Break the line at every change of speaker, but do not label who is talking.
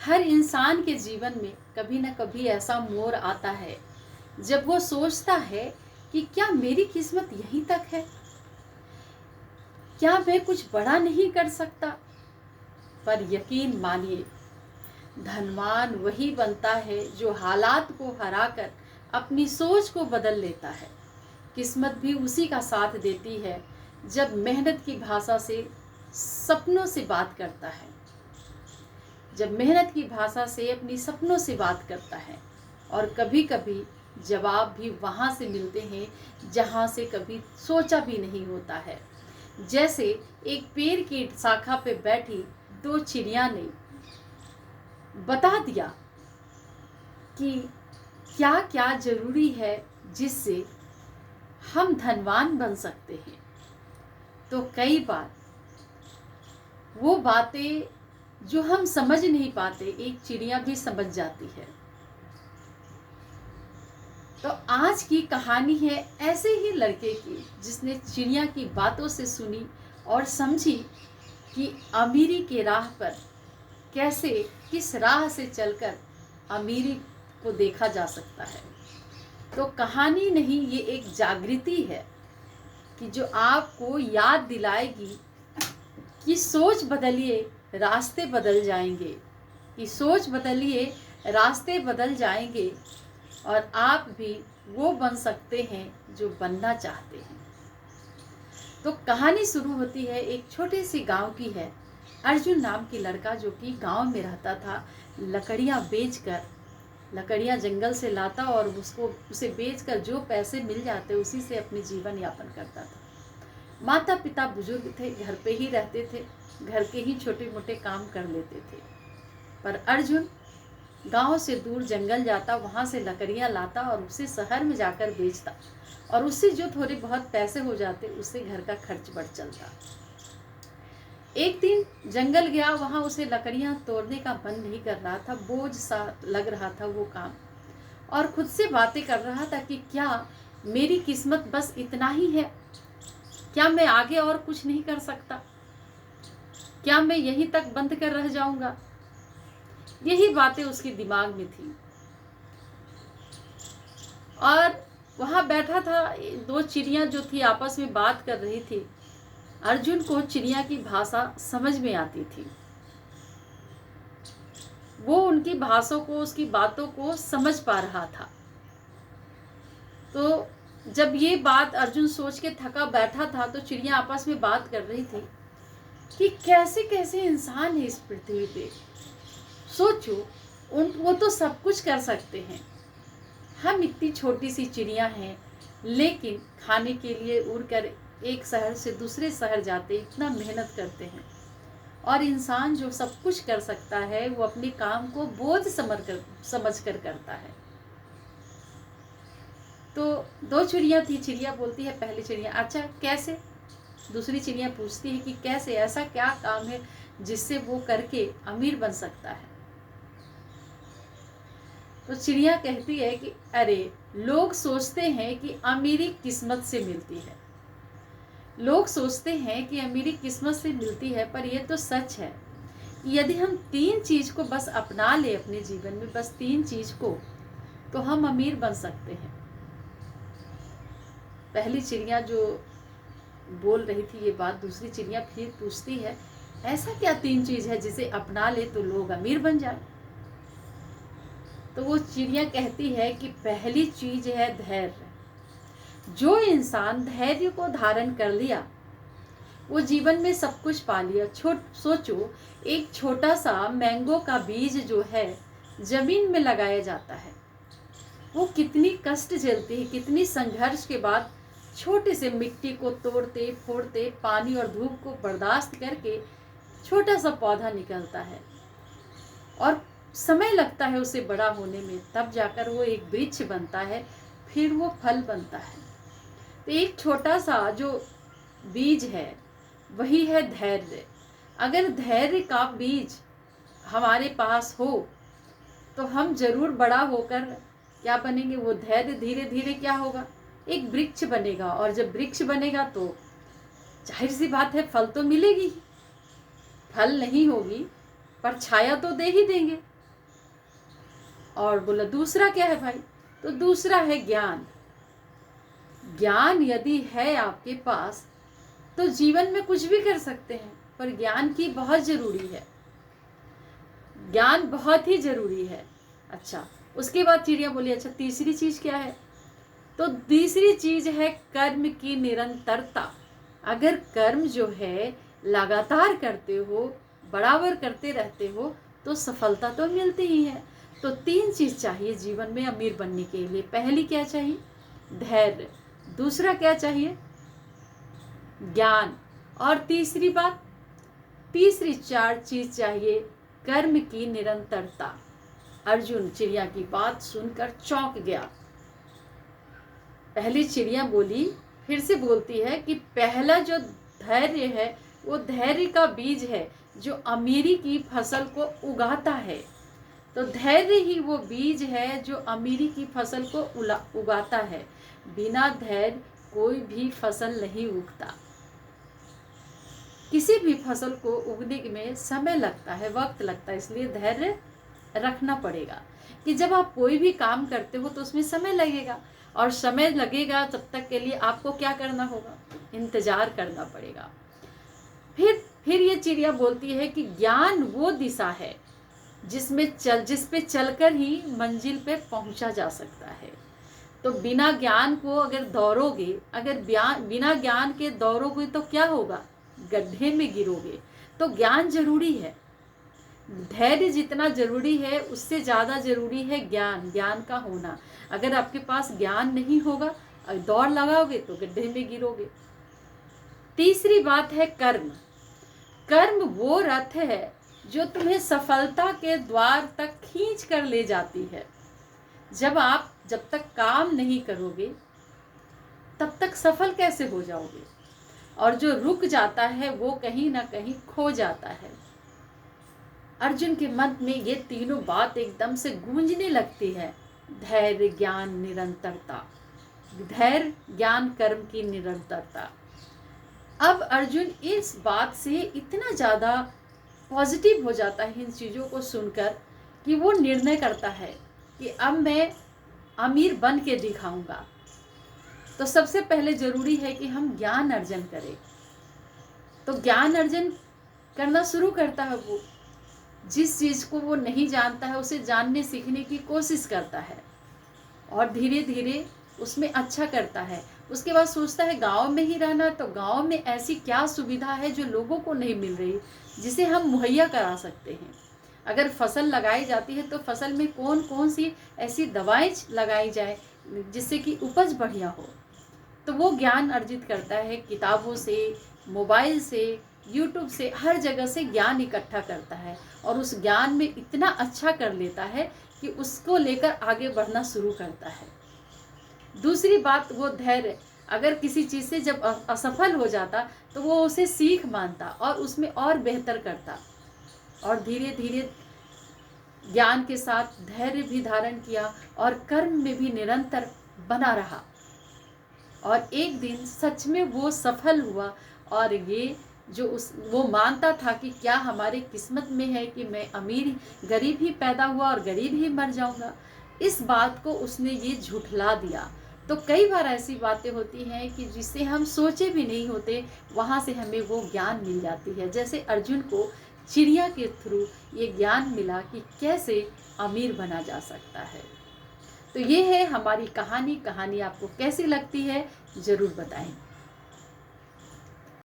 हर इंसान के जीवन में कभी ना कभी ऐसा मोड़ आता है जब वो सोचता है कि क्या मेरी किस्मत यहीं तक है, क्या मैं कुछ बड़ा नहीं कर सकता। पर यकीन मानिए, धनवान वही बनता है जो हालात को हराकर अपनी सोच को बदल लेता है। किस्मत भी उसी का साथ देती है जब मेहनत की भाषा से सपनों से बात करता है, जब मेहनत की भाषा से अपनी सपनों से बात करता है। और कभी कभी जवाब भी वहाँ से मिलते हैं जहाँ से कभी सोचा भी नहीं होता है। जैसे एक पेड़ की शाखा पे बैठी दो चिड़िया ने बता दिया कि क्या क्या जरूरी है जिससे हम धनवान बन सकते हैं। तो कई बार वो बातें जो हम समझ नहीं पाते, एक चिड़िया भी समझ जाती है। तो आज की कहानी है ऐसे ही लड़के की जिसने चिड़िया की बातों से सुनी और समझी कि अमीरी के राह पर कैसे, किस राह से चलकर अमीरी को देखा जा सकता है। तो कहानी नहीं, ये एक जागृति है कि जो आपको याद दिलाएगी कि सोच बदलिए, रास्ते बदल जाएंगे, कि सोच बदलिए, रास्ते बदल जाएंगे और आप भी वो बन सकते हैं जो बनना चाहते हैं। तो कहानी शुरू होती है, एक छोटे से गांव की है। अर्जुन नाम की लड़का जो कि गांव में रहता था, लकड़ियां बेचकर, लकड़ियां जंगल से लाता और उसे बेचकर जो पैसे मिल जाते उसी से अपनी जीवन यापन करता था। माता पिता बुजुर्ग थे, घर पे ही रहते थे, घर के ही छोटे मोटे काम कर लेते थे। पर अर्जुन गांव से दूर जंगल जाता, वहां से लकड़ियां लाता और उसे शहर में जाकर बेचता, और उससे जो थोड़े बहुत पैसे हो जाते उससे घर का खर्च बढ़ चलता। एक दिन जंगल गया, वहां उसे लकड़ियां तोड़ने का मन नहीं कर रहा था, बोझ सा लग रहा था वो काम, और खुद से बातें कर रहा था कि क्या मेरी किस्मत बस इतना ही है, क्या मैं आगे और कुछ नहीं कर सकता, क्या मैं यहीं तक बंद कर रह जाऊंगा। यही बातें उसके दिमाग में थी। और वहां बैठा था, दो चिड़िया जो थी आपस में बात कर रही थी। अर्जुन को चिड़िया की भाषा समझ में आती थी, वो उनकी भाषाओं को, उसकी बातों को समझ पा रहा था। तो जब ये बात अर्जुन सोच के थका बैठा था तो चिड़िया आपस में बात कर रही थी कि कैसे कैसे इंसान है इस पृथ्वी पे। सोचो, वो तो सब कुछ कर सकते हैं, हम इतनी छोटी सी चिड़िया हैं, लेकिन खाने के लिए उड़कर एक शहर से दूसरे शहर जाते, इतना मेहनत करते हैं। और इंसान जो सब कुछ कर सकता है वो अपने काम को बोझ समझ कर करता है। तो दो चिड़िया थी, चिड़िया बोलती है पहली चिड़िया, अच्छा कैसे। दूसरी चिड़िया पूछती है कि कैसे, ऐसा क्या काम है जिससे वो करके अमीर बन सकता है। तो चिड़िया कहती है कि अरे, लोग सोचते हैं कि अमीरी किस्मत से मिलती है, लोग सोचते हैं कि अमीरी किस्मत से मिलती है, पर यह तो सच है। यदि हम 3 चीज को बस अपना ले अपने जीवन में, बस 3 चीज को, तो हम अमीर बन सकते हैं। पहली चिड़िया जो बोल रही थी ये बात, दूसरी चिड़िया फिर पूछती है, ऐसा क्या 3 चीज है जिसे अपना ले तो लोग अमीर बन जाए। तो वो चिड़िया कहती है कि पहली चीज है धैर्य। जो इंसान धैर्य को धारण कर लिया वो जीवन में सब कुछ पा लिया। सोचो, एक छोटा सा मैंगो का बीज जो है जमीन में लगाया जाता है, वो कितनी कष्ट झेलती है, कितनी संघर्ष के बाद छोटे से मिट्टी को तोड़ते फोड़ते, पानी और धूप को बर्दाश्त करके छोटा सा पौधा निकलता है, और समय लगता है उसे बड़ा होने में, तब जाकर वो एक वृक्ष बनता है, फिर वो फल बनता है। तो एक छोटा सा जो बीज है वही है धैर्य। अगर धैर्य का बीज हमारे पास हो तो हम जरूर बड़ा होकर क्या बनेंगे, वो धैर्य धीरे धीरे क्या होगा, एक वृक्ष बनेगा। और जब वृक्ष बनेगा तो जाहिर सी बात है फल तो मिलेगी, फल नहीं होगी पर छाया तो दे ही देंगे। और बोला दूसरा क्या है भाई? तो दूसरा है ज्ञान। ज्ञान यदि है आपके पास तो जीवन में कुछ भी कर सकते हैं, पर ज्ञान की बहुत ज़रूरी है, ज्ञान बहुत ही ज़रूरी है। अच्छा, उसके बाद चिड़िया बोली अच्छा तीसरी चीज़ क्या है? तो तीसरी चीज़ है कर्म की निरंतरता। अगर कर्म जो है लगातार करते हो, बराबर करते रहते हो, तो सफलता तो मिलती ही है। तो 3 चीज़ चाहिए जीवन में अमीर बनने के लिए। पहली क्या चाहिए? धैर्य। दूसरा क्या चाहिए? ज्ञान। और तीसरी बात, तीसरी 4 चीज़ चाहिए कर्म की निरंतरता। अर्जुन चिड़िया की बात सुनकर चौंक गया। पहली चिड़िया बोली, फिर से बोलती है कि पहला जो धैर्य है वो धैर्य का बीज है जो अमीरी की फसल को उगाता है। तो धैर्य ही वो बीज है जो अमीरी की फसल को उगाता है। बिना धैर्य कोई भी फसल नहीं उगता। किसी भी फसल को उगने में समय लगता है, वक्त लगता है, इसलिए धैर्य रखना पड़ेगा कि जब आप कोई भी काम करते हो तो उसमें समय लगेगा, और समय लगेगा तब तक के लिए आपको क्या करना होगा? इंतजार करना पड़ेगा। फिर ये चिड़िया बोलती है कि ज्ञान वो दिशा है जिस पे चलकर ही मंजिल पे पहुंचा जा सकता है। तो बिना ज्ञान को अगर दौड़ोगे, अगर बिना ज्ञान के दौड़ोगे तो क्या होगा? गड्ढे में गिरोगे। तो ज्ञान जरूरी है। धैर्य जितना जरूरी है उससे ज़्यादा जरूरी है ज्ञान का होना। अगर आपके पास ज्ञान नहीं होगा, दौड़ लगाओगे तो गड्ढे में गिरोगे। तीसरी बात है कर्म। कर्म वो रथ है जो तुम्हें सफलता के द्वार तक खींच कर ले जाती है। जब तक काम नहीं करोगे तब तक सफल कैसे हो जाओगे? और जो रुक जाता है वो कहीं ना कहीं खो जाता है। अर्जुन के मन में ये तीनों बात एकदम से गूंजने लगती है। धैर्य, ज्ञान, निरंतरता। धैर्य, ज्ञान, कर्म की निरंतरता। अब अर्जुन इस बात से इतना ज़्यादा पॉजिटिव हो जाता है इन चीज़ों को सुनकर कि वो निर्णय करता है कि अब मैं अमीर बन के दिखाऊंगा। तो सबसे पहले ज़रूरी है कि हम ज्ञान अर्जन करें। तो ज्ञान अर्जन करना शुरू करता है। वो जिस चीज़ को वो नहीं जानता है उसे जानने सीखने की कोशिश करता है और धीरे धीरे उसमें अच्छा करता है। उसके बाद सोचता है गांव में ही रहना, तो गांव में ऐसी क्या सुविधा है जो लोगों को नहीं मिल रही, जिसे हम मुहैया करा सकते हैं। अगर फसल लगाई जाती है तो फसल में कौन कौन सी ऐसी दवाएं लगाई जाए जिससे कि उपज बढ़िया हो। तो वो ज्ञान अर्जित करता है, किताबों से, मोबाइल से, यूट्यूब से, हर जगह से ज्ञान इकट्ठा करता है और उस ज्ञान में इतना अच्छा कर लेता है कि उसको लेकर आगे बढ़ना शुरू करता है। दूसरी बात वो धैर्य। अगर किसी चीज़ से जब असफल हो जाता तो वो उसे सीख मानता और उसमें और बेहतर करता, और धीरे धीरे ज्ञान के साथ धैर्य भी धारण किया और कर्म में भी निरंतर बना रहा। और एक दिन सच में वो सफल हुआ और ये जो वो मानता था कि क्या हमारे किस्मत में है कि मैं गरीब ही पैदा हुआ और गरीब ही मर जाऊंगा, इस बात को उसने ये झुठला दिया। तो कई बार ऐसी बातें होती हैं कि जिसे हम सोचे भी नहीं होते, वहाँ से हमें वो ज्ञान मिल जाती है। जैसे अर्जुन को चिड़िया के थ्रू ये ज्ञान मिला कि कैसे अमीर बना जा सकता है। तो ये है हमारी कहानी। कहानी आपको कैसी लगती है ज़रूर बताएं।